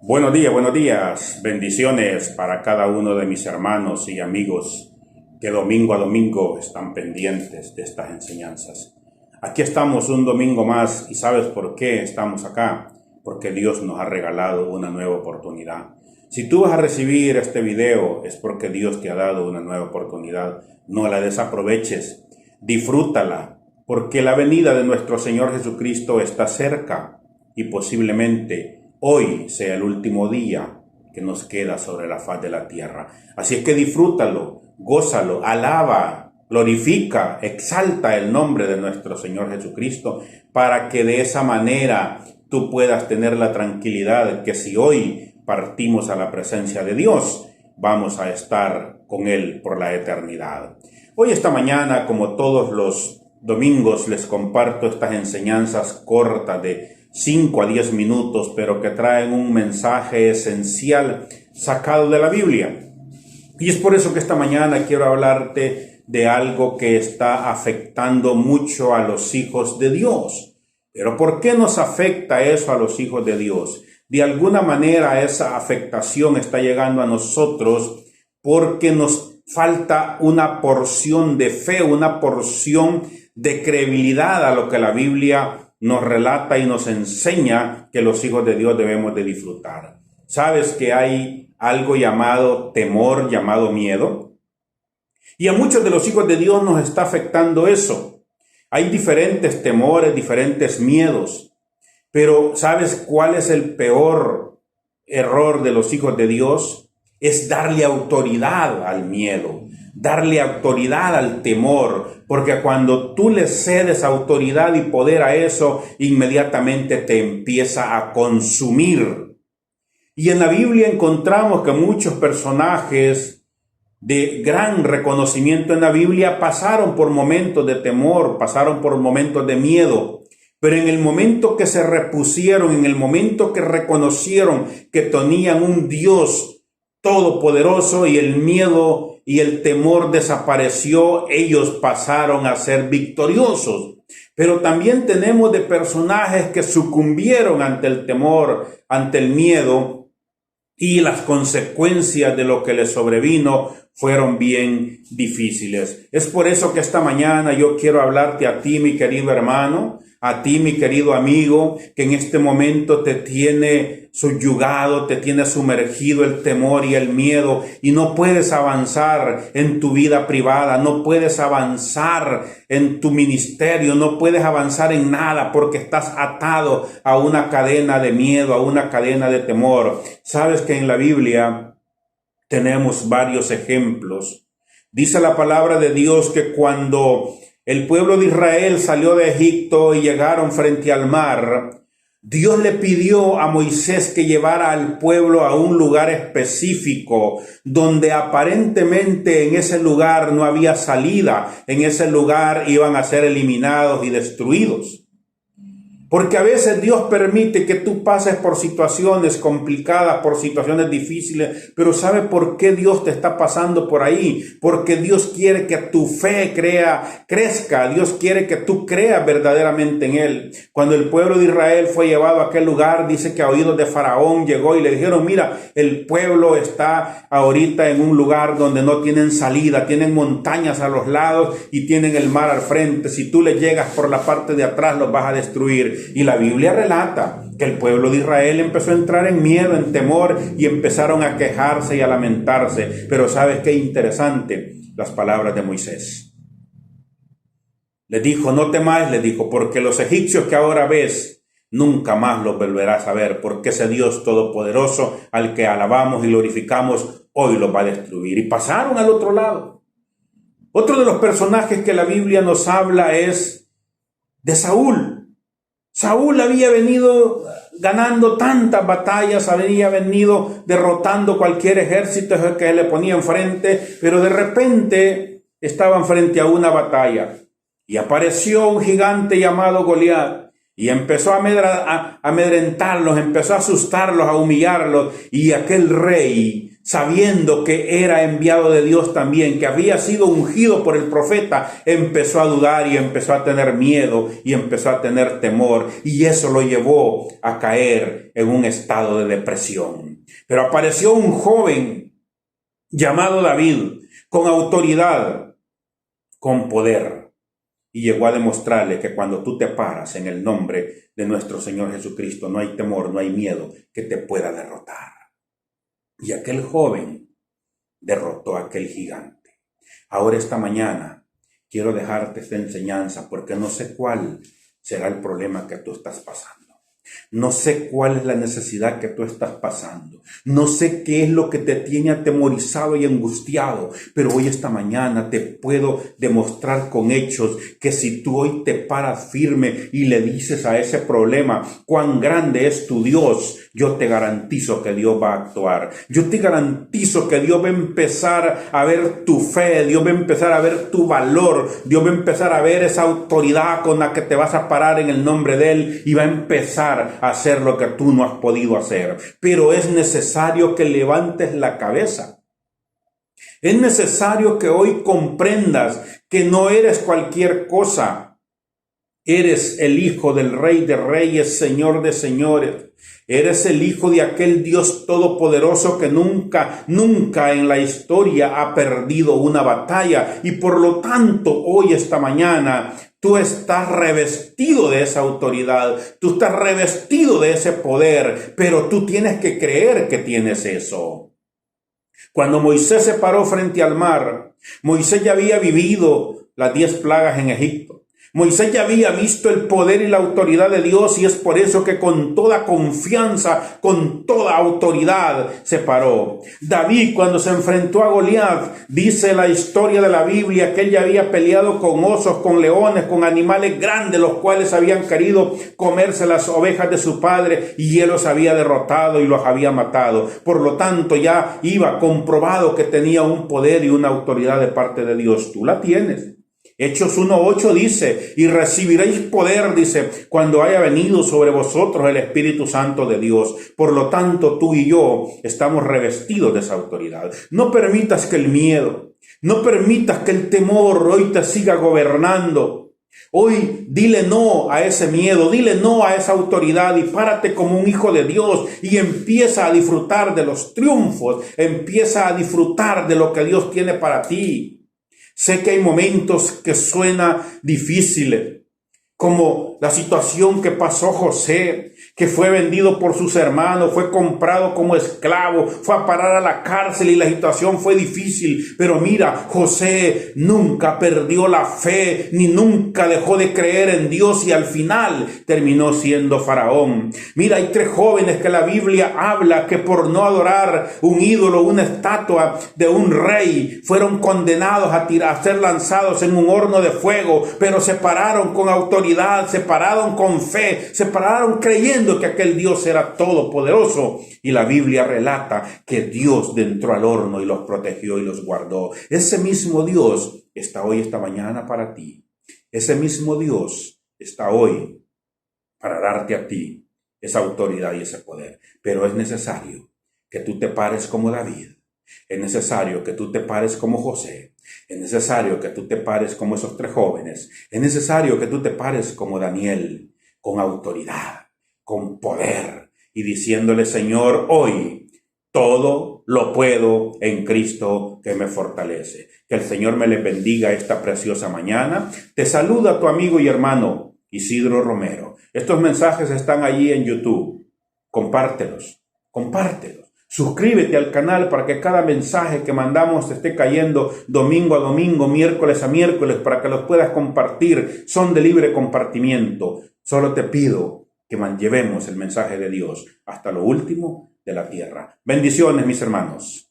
Buenos días, bendiciones para cada uno de mis hermanos y amigos que domingo a domingo están pendientes de estas enseñanzas. Aquí estamos un domingo más y ¿sabes por qué estamos acá? Porque Dios nos ha regalado una nueva oportunidad. Si tú vas a recibir este video es porque Dios te ha dado una nueva oportunidad. No la desaproveches, disfrútala, porque la venida de nuestro Señor Jesucristo está cerca y posiblemente hoy sea el último día que nos queda sobre la faz de la tierra. Así es que disfrútalo, gózalo, alaba, glorifica, exalta el nombre de nuestro Señor Jesucristo para que de esa manera tú puedas tener la tranquilidad que si hoy partimos a la presencia de Dios, vamos a estar con Él por la eternidad. Hoy esta mañana, como todos los domingos, les comparto estas enseñanzas cortas de 5 a 10 minutos, pero que traen un mensaje esencial sacado de la Biblia. Y es por eso que esta mañana quiero hablarte de algo que está afectando mucho a los hijos de Dios. Pero ¿por qué nos afecta eso a los hijos de Dios? De alguna manera esa afectación está llegando a nosotros porque nos falta una porción de fe, una porción de credibilidad a lo que la Biblia nos relata y nos enseña que los hijos de Dios debemos de disfrutar. ¿Sabes que hay algo llamado temor, llamado miedo? Y a muchos de los hijos de Dios nos está afectando eso. Hay diferentes temores, diferentes miedos. Pero ¿sabes cuál es el peor error de los hijos de Dios? Es darle autoridad al miedo, darle autoridad al temor, porque cuando tú le cedes autoridad y poder a eso, inmediatamente te empieza a consumir. Y en la Biblia encontramos que muchos personajes de gran reconocimiento en la Biblia pasaron por momentos de temor, pasaron por momentos de miedo. Pero en el momento que se repusieron, en el momento que reconocieron que tenían un Dios todopoderoso y el miedo y el temor desapareció, ellos pasaron a ser victoriosos. Pero también tenemos de personajes que sucumbieron ante el temor, ante el miedo, y las consecuencias de lo que les sobrevino fueron bien difíciles. Es por eso que esta mañana yo quiero hablarte a ti, mi querido hermano, a ti, mi querido amigo, que en este momento te tiene subyugado, te tiene sumergido el temor y el miedo y no puedes avanzar en tu vida privada, no puedes avanzar en tu ministerio, no puedes avanzar en nada porque estás atado a una cadena de miedo, a una cadena de temor. Sabes que en la Biblia tenemos varios ejemplos. Dice la palabra de Dios que cuando el pueblo de Israel salió de Egipto y llegaron frente al mar, Dios le pidió a Moisés que llevara al pueblo a un lugar específico, donde aparentemente en ese lugar no había salida, en ese lugar iban a ser eliminados y destruidos. Porque a veces Dios permite que tú pases por situaciones complicadas, por situaciones difíciles, pero ¿sabe por qué Dios te está pasando por ahí? Porque Dios quiere que tu fe crezca, Dios quiere que tú creas verdaderamente en Él. Cuando el pueblo de Israel fue llevado a aquel lugar, dice que a oídos de Faraón llegó y le dijeron, mira, el pueblo está ahorita en un lugar donde no tienen salida, tienen montañas a los lados y tienen el mar al frente. Si tú le llegas por la parte de atrás, los vas a destruir. Y la Biblia relata que el pueblo de Israel empezó a entrar en miedo, en temor y empezaron a quejarse y a lamentarse. Pero ¿sabes qué interesante? Las palabras de Moisés. Les dijo, no temáis, les dijo, porque los egipcios que ahora ves, nunca más los volverás a ver, porque ese Dios todopoderoso al que alabamos y glorificamos, hoy los va a destruir. Y pasaron al otro lado. Otro de los personajes que la Biblia nos habla es de Saúl. Saúl había venido ganando tantas batallas, había venido derrotando cualquier ejército que le ponía enfrente, pero de repente estaban frente a una batalla y apareció un gigante llamado Goliat. Y empezó a amedrentarlos, empezó a asustarlos, a humillarlos. Y aquel rey, sabiendo que era enviado de Dios también, que había sido ungido por el profeta, empezó a dudar y empezó a tener miedo y empezó a tener temor. Y eso lo llevó a caer en un estado de depresión. Pero apareció un joven llamado David, con autoridad, con poder. Y llegó a demostrarle que cuando tú te paras en el nombre de nuestro Señor Jesucristo, no hay temor, no hay miedo que te pueda derrotar. Y aquel joven derrotó a aquel gigante. Ahora esta mañana quiero dejarte esta enseñanza porque no sé cuál será el problema que tú estás pasando. No sé cuál es la necesidad que tú estás pasando. No sé qué es lo que te tiene atemorizado y angustiado. Pero hoy esta mañana te puedo demostrar con hechos que si tú hoy te paras firme y le dices a ese problema cuán grande es tu Dios, yo te garantizo que Dios va a actuar. Yo te garantizo que Dios va a empezar a ver tu fe. Dios va a empezar a ver tu valor. Dios va a empezar a ver esa autoridad con la que te vas a parar en el nombre de Él y va a empezar a hacer lo que tú no has podido hacer. Pero es necesario que levantes la cabeza. Es necesario que hoy comprendas que no eres cualquier cosa. Eres el hijo del Rey de Reyes, Señor de Señores. Eres el hijo de aquel Dios todopoderoso que nunca en la historia ha perdido una batalla. Y por lo tanto, hoy, esta mañana, tú estás revestido de esa autoridad, tú estás revestido de ese poder, pero tú tienes que creer que tienes eso. Cuando Moisés se paró frente al mar, Moisés ya había vivido las 10 plagas en Egipto. Moisés ya había visto el poder y la autoridad de Dios y es por eso que con toda confianza, con toda autoridad se paró. David, cuando se enfrentó a Goliat, dice la historia de la Biblia que él ya había peleado con osos, con leones, con animales grandes, los cuales habían querido comerse las ovejas de su padre y él los había derrotado y los había matado. Por lo tanto, ya iba comprobado que tenía un poder y una autoridad de parte de Dios. Tú la tienes. Hechos 1:8 dice, y recibiréis poder, dice, cuando haya venido sobre vosotros el Espíritu Santo de Dios. Por lo tanto, tú y yo estamos revestidos de esa autoridad. No permitas que el miedo, no permitas que el temor hoy te siga gobernando. Hoy dile no a ese miedo, dile no a esa autoridad y párate como un hijo de Dios y empieza a disfrutar de los triunfos, empieza a disfrutar de lo que Dios tiene para ti. Sé que hay momentos que suena difíciles, como la situación que pasó José, que fue vendido por sus hermanos, fue comprado como esclavo, fue a parar a la cárcel y la situación fue difícil. Pero mira, José nunca perdió la fe, ni nunca dejó de creer en Dios y al final terminó siendo faraón. Mira, hay 3 jóvenes que la Biblia habla que por no adorar un ídolo, una estatua de un rey, fueron condenados a ser lanzados en un horno de fuego, pero se pararon con autoridad, se pararon con fe, se pararon creyendo que aquel Dios era todopoderoso. Y la Biblia relata que Dios entró al horno y los protegió y los guardó. Ese mismo Dios está hoy, esta mañana para ti. Ese mismo Dios está hoy para darte a ti esa autoridad y ese poder. Pero es necesario que tú te pares como David. Es necesario que tú te pares como José. Es necesario que tú te pares como esos 3 jóvenes. Es necesario que tú te pares como Daniel, con autoridad, con poder, y diciéndole, Señor, hoy todo lo puedo en Cristo que me fortalece. Que el Señor me les bendiga esta preciosa mañana. Te saluda tu amigo y hermano Isidro Romero. Estos mensajes están allí en YouTube. Compártelos. Suscríbete al canal para que cada mensaje que mandamos te esté cayendo domingo a domingo, miércoles a miércoles, para que los puedas compartir. Son de libre compartimiento. Solo te pido que llevemos el mensaje de Dios hasta lo último de la tierra. Bendiciones, mis hermanos.